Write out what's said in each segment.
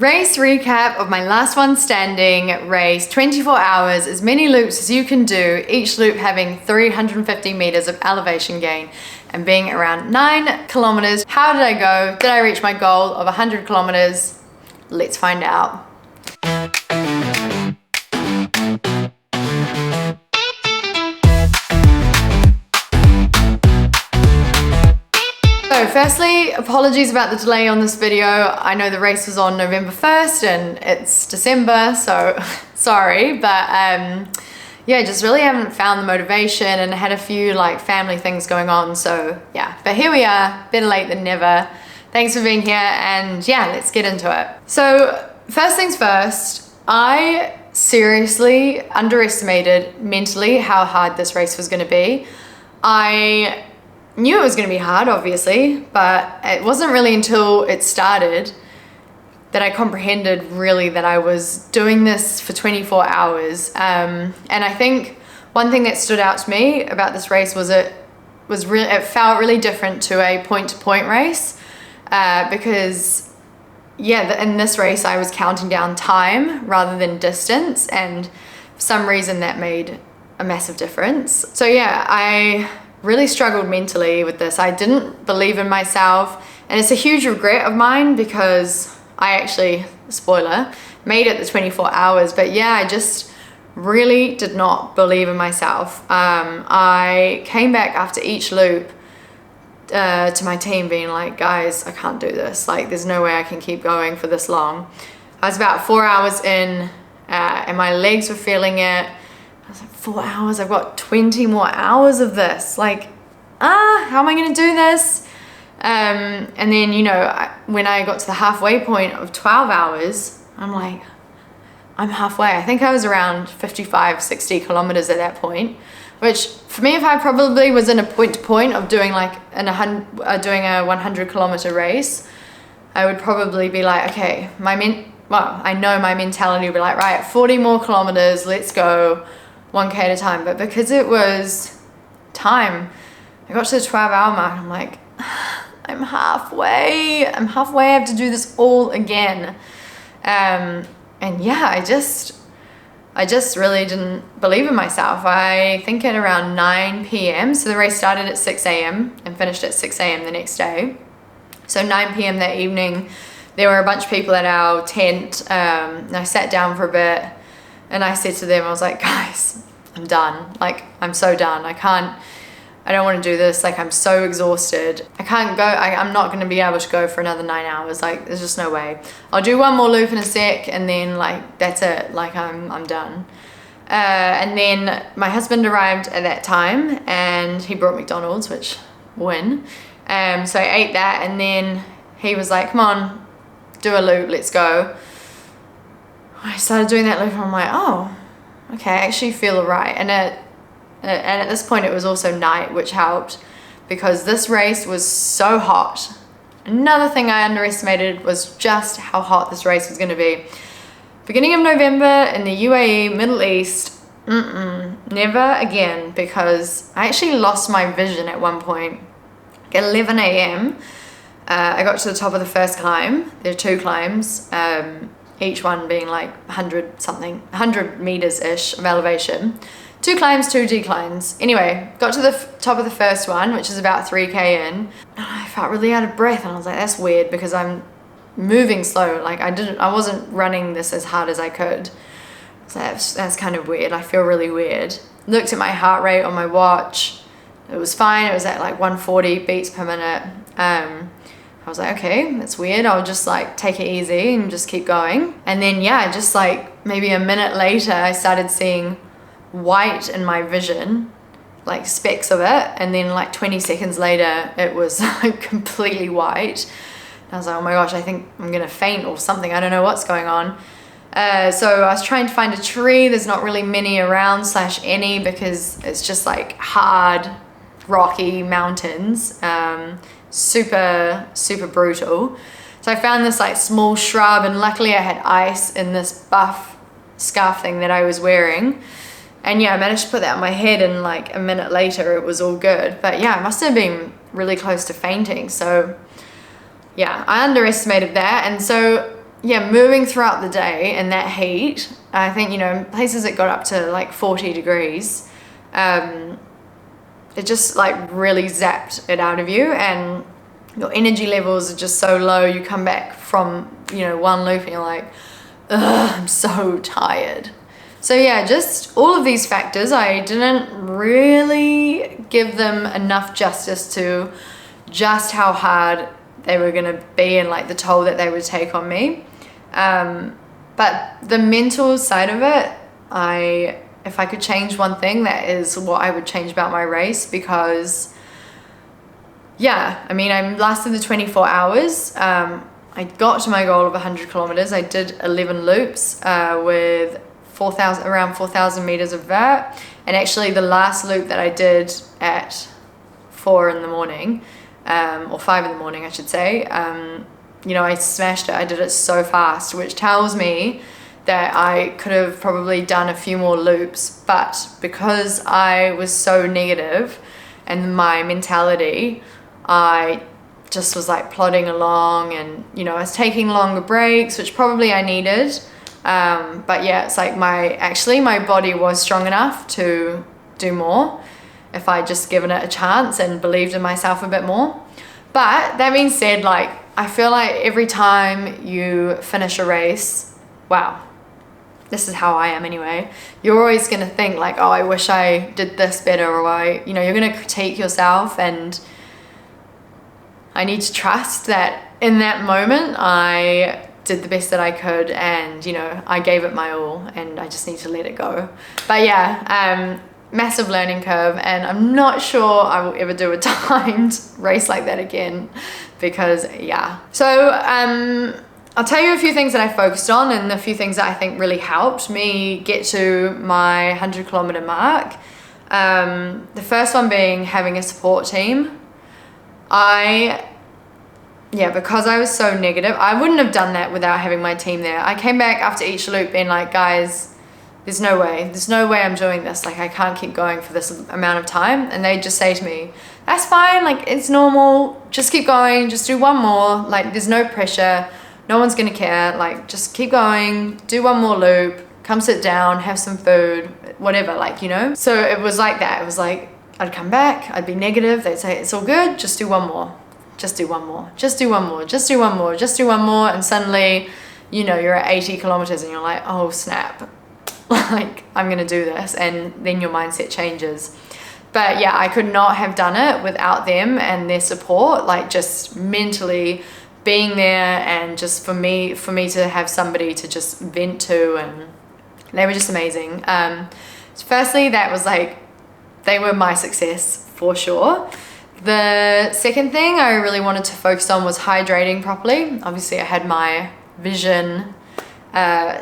Race recap of my last one standing race, 24 hours, as many loops as you can do, each loop having 350 meters of elevation gain and being around 9 kilometers. How did I go? Did I reach my goal of 100 kilometers? Let's find out. So firstly, apologies about the delay on this video. I know the race was on November 1st and it's December, so sorry, but yeah, just really haven't found the motivation and had a few like family things going on, so yeah. But here we are, better late than never. Thanks for being here, and yeah, let's get into it. So first things first, I seriously underestimated mentally how hard this race was gonna be. I knew it was going to be hard, obviously, but it wasn't really until it started that I comprehended really that I was doing this for 24 hours. And I think one thing that stood out to me about this race was it felt really different to a point-to-point race, because yeah, in this race I was counting down time rather than distance, and for some reason that made a massive difference. So yeah, I really struggled mentally with this. I didn't believe in myself, and it's a huge regret of mine because I actually, spoiler, made it the 24 hours, but yeah, I just really did not believe in myself. I came back after each loop to my team being like, guys, I can't do this. Like, there's no way I can keep going for this long. I was about 4 hours in and my legs were feeling it. I was like, 4 hours, I've got 20 more hours of this. Like, how am I gonna do this? And then, you know, when I got to the halfway point of 12 hours, I'm like, I'm halfway. I think I was around 55, 60 kilometers at that point, which for me, if I probably was in a point-to-point of doing like doing a 100 kilometer race, I would probably be like, okay, I know my mentality would be like, right, 40 more kilometers, let's go. 1K at a time. But because it was time, I got to the 12-hour mark and I'm like, I'm halfway, I have to do this all again. And yeah, I just really didn't believe in myself. I think at around 9 p.m, so the race started at 6 a.m. and finished at 6 a.m. the next day. So 9 p.m. that evening, there were a bunch of people at our tent, and I sat down for a bit. And I said to them, I was like, guys, I'm done. Like, I'm so done. I don't want to do this. Like, I'm so exhausted. I can't go. I'm not going to be able to go for another 9 hours. Like, there's just no way. I'll do one more loop in a sec and then like, that's it. Like, I'm done. And then my husband arrived at that time and he brought McDonald's, which win. So I ate that, and then he was like, come on, do a loop. Let's go. I started doing that loop and I'm like, oh, okay, I actually feel alright. And at this point it was also night, which helped because this race was so hot. Another thing I underestimated was just how hot this race was going to be. Beginning of November in the UAE, Middle East, never again, because I actually lost my vision at one point. At 11 a.m, I got to the top of the first climb. There are 2 climbs. Each one being like 100 meters-ish of elevation. 2 climbs, 2 declines. Anyway, got to the top of the first one, which is about 3K in, and I felt really out of breath, and I was like, that's weird because I'm moving slow. Like, I wasn't running this as hard as I could. So that's kind of weird. I feel really weird. Looked at my heart rate on my watch. It was fine. It was at like 140 beats per minute. I was like, okay, that's weird. I'll just like take it easy and just keep going. And then yeah, just like maybe a minute later, I started seeing white in my vision, like specks of it. And then like 20 seconds later, it was like completely white. And I was like, oh my gosh, I think I'm gonna faint or something. I don't know what's going on. So I was trying to find a tree. There's not really many around / any because it's just like hard, rocky mountains. Super brutal. So I found this like small shrub, and luckily I had ice in this buff scarf thing that I was wearing, and yeah, I managed to put that on my head, and like a minute later it was all good. But yeah, I must have been really close to fainting. So yeah, I underestimated that. And so yeah, moving throughout the day in that heat, I think, you know, places it got up to like 40 degrees, it just like really zapped it out of you, and your energy levels are just so low. You come back from, you know, one loop and you're like, ugh, I'm so tired. So yeah, just all of these factors, I didn't really give them enough justice to just how hard they were gonna be and like the toll that they would take on me. But the mental side of it, if I could change one thing, that is what I would change about my race, because yeah, I mean, I lasted the 24 hours. I got to my goal of 100 kilometers. I did 11 loops with around 4,000 meters of vert. And actually the last loop that I did at 4 in the morning, or 5 in the morning, I should say, you know, I smashed it. I did it so fast, which tells me that I could have probably done a few more loops, but because I was so negative and my mentality, I just was like plodding along, and you know, I was taking longer breaks, which probably I needed. But yeah, it's like my body was strong enough to do more if I just given it a chance and believed in myself a bit more. But that being said, like, I feel like every time you finish a race, wow, this is how I am anyway, you're always going to think like, oh, I wish I did this better, or you know, you're going to critique yourself. And I need to trust that in that moment I did the best that I could, and you know, I gave it my all, and I just need to let it go. But yeah, massive learning curve, and I'm not sure I will ever do a timed race like that again, because yeah. So I'll tell you a few things that I focused on and a few things that I think really helped me get to my 100 kilometer mark. The first one being having a support team. Because I was so negative, I wouldn't have done that without having my team there. I came back after each loop being like, guys, there's no way I'm doing this. Like, I can't keep going for this amount of time. And they just say to me, that's fine, like, it's normal, just keep going, just do one more, like, there's no pressure, no one's gonna care, like, just keep going, do one more loop, come sit down, have some food, whatever, like, you know. So it was like that. It was like, I'd come back, I'd be negative, they'd say, it's all good, just do one more, just do one more, just do one more, just do one more, just do one more. And suddenly, you know, you're at 80 kilometers and you're like, oh snap, like, I'm gonna do this. And then your mindset changes. But yeah, I could not have done it without them and their support, like just mentally being there, and just for me to have somebody to just vent to, and they were just amazing. Firstly, that was like, they were my success for sure. The second thing I really wanted to focus on was hydrating properly. Obviously I had my vision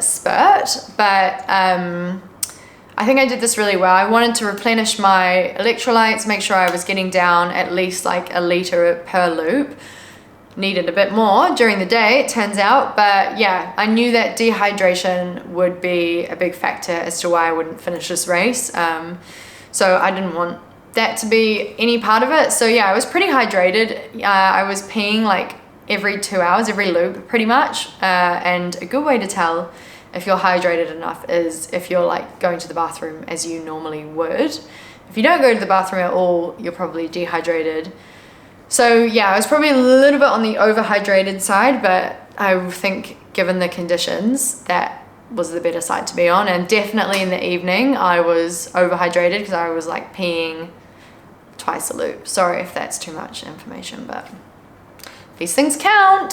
spurt, but I think I did this really well. I wanted to replenish my electrolytes, make sure I was getting down at least like a liter per loop. Needed a bit more during the day, it turns out, but yeah, I knew that dehydration would be a big factor as to why I wouldn't finish this race. So I didn't want that to be any part of it. So yeah, I was pretty hydrated. I was peeing like every 2 hours, every loop pretty much. And a good way to tell if you're hydrated enough is if you're like going to the bathroom as you normally would. If you don't go to the bathroom at all, you're probably dehydrated. So yeah, I was probably a little bit on the overhydrated side, but I think given the conditions, that was the better side to be on. And definitely in the evening, I was overhydrated because I was like peeing twice a loop. Sorry if that's too much information, but these things count.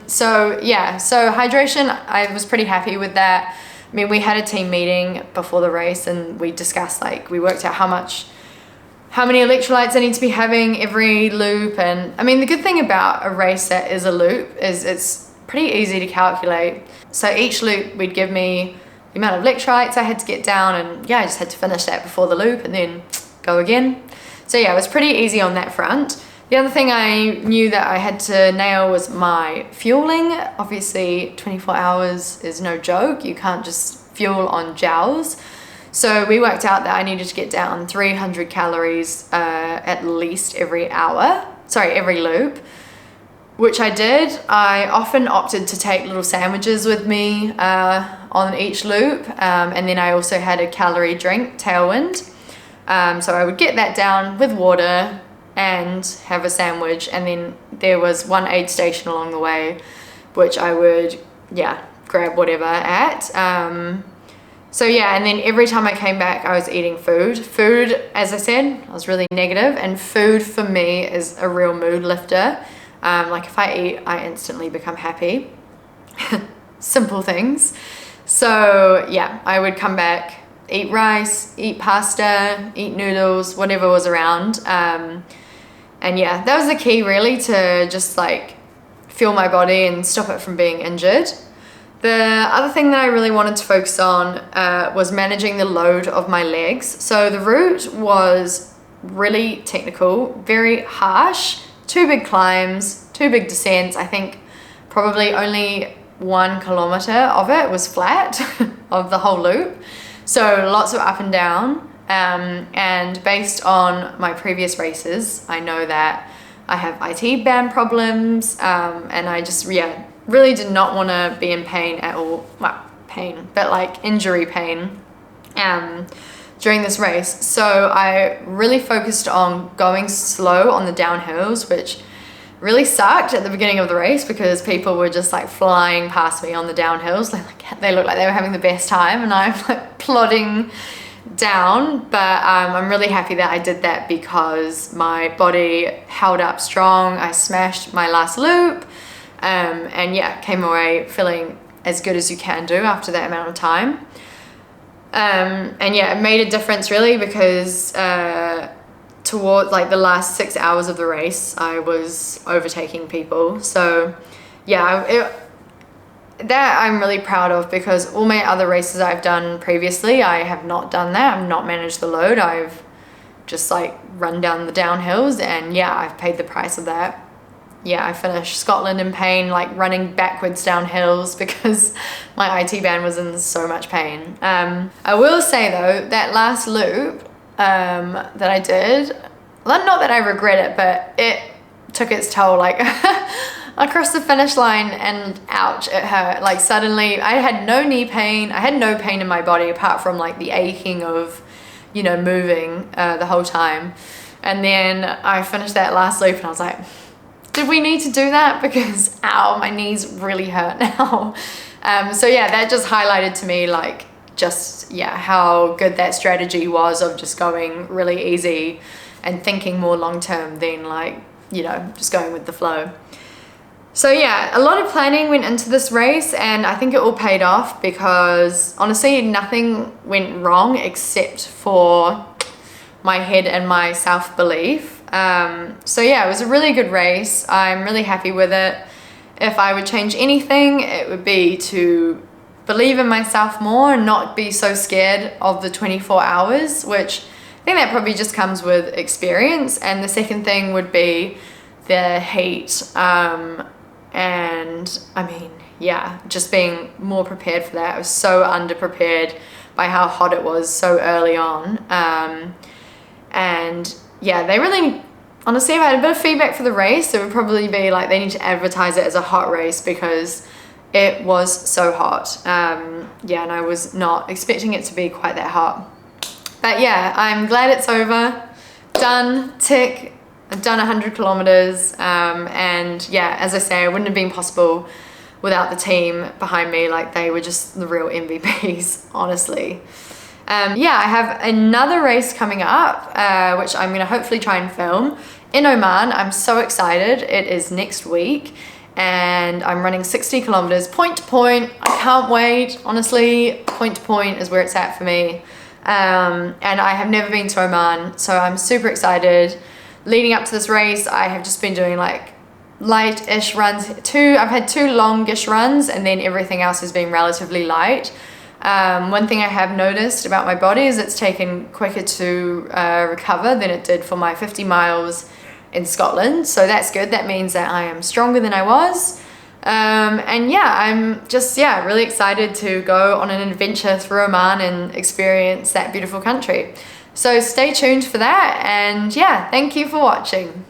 So yeah, so hydration, I was pretty happy with that. I mean, we had a team meeting before the race and we discussed, like, we worked out how many electrolytes I need to be having every loop. And I mean, the good thing about a race that is a loop is it's pretty easy to calculate. So each loop would give me the amount of electrolytes I had to get down, and yeah, I just had to finish that before the loop and then go again. So yeah, it was pretty easy on that front. The other thing I knew that I had to nail was my fueling. Obviously 24 hours is no joke. You can't just fuel on gels. So we worked out that I needed to get down 300 calories at least every loop. which I did. I often opted to take little sandwiches with me on each loop, and then I also had a calorie drink, Tailwind. So I would get that down with water and have a sandwich, and then there was one aid station along the way which I would grab whatever at. So yeah, and then every time I came back I was eating food. As I said, I was really negative, and food for me is a real mood lifter. Like if I eat, I instantly become happy. Simple things. So yeah, I would come back, eat rice, eat pasta, eat noodles, whatever was around. And yeah, that was the key really, to just like feel my body and stop it from being injured. The other thing that I really wanted to focus on was managing the load of my legs. So the route was really technical, very harsh, 2 big climbs, 2 big descents. I think probably only 1 kilometer of it was flat of the whole loop. So lots of up and down. And based on my previous races, I know that I have IT band problems, and I just, really did not want to be in pain at all. Well, pain, but like injury pain during this race. So I really focused on going slow on the downhills, which really sucked at the beginning of the race because people were just like flying past me on the downhills. They looked like they were having the best time, and I'm like plodding down. But I'm really happy that I did that because my body held up strong. I smashed my last loop, and yeah, came away feeling as good as you can do after that amount of time. And yeah, it made a difference really because towards like the last 6 hours of the race, I was overtaking people. So yeah, that I'm really proud of, because all my other races I've done previously, I have not done that. I've not managed the load. I've just like run down the downhills, and yeah, I've paid the price of that. Yeah, I finished Scotland in pain, like running backwards down hills because my IT band was in so much pain. I will say though, that last loop that I did, well, not that I regret it, but it took its toll. Like across the finish line, and ouch, it hurt. Like suddenly I had no knee pain. I had no pain in my body apart from like the aching of, you know, moving the whole time. And then I finished that last loop and I was like, did we need to do that? Because ow, my knees really hurt now. So yeah, that just highlighted to me like just, yeah, how good that strategy was of just going really easy and thinking more long-term than like, you know, just going with the flow. So yeah, a lot of planning went into this race, and I think it all paid off because honestly, nothing went wrong except for my head and my self-belief. So yeah, it was a really good race. I'm really happy with it. If I would change anything, it would be to believe in myself more and not be so scared of the 24 hours, which I think that probably just comes with experience. And the second thing would be the heat. And I mean, yeah, just being more prepared for that. I was so underprepared by how hot it was so early on. And yeah, they really, honestly, if I had a bit of feedback for the race, it would probably be like they need to advertise it as a hot race because it was so hot. Yeah, and I was not expecting it to be quite that hot. But yeah, I'm glad it's over. Done, tick. I've done 100 kilometers. And yeah, as I say, it wouldn't have been possible without the team behind me. Like they were just the real MVPs, honestly. Yeah, I have another race coming up, which I'm gonna hopefully try and film in Oman. I'm so excited. It is next week and I'm running 60 kilometers point to point. I can't wait. Honestly, point to point is where it's at for me. And I have never been to Oman, so I'm super excited. Leading up to this race, I have just been doing like light-ish runs. I've had 2 longish runs, and then everything else has been relatively light. One thing I have noticed about my body is it's taken quicker to recover than it did for my 50 miles in Scotland. So that's good. That means that I am stronger than I was. And yeah, I'm just, yeah, really excited to go on an adventure through Oman and experience that beautiful country. So stay tuned for that. And yeah, thank you for watching.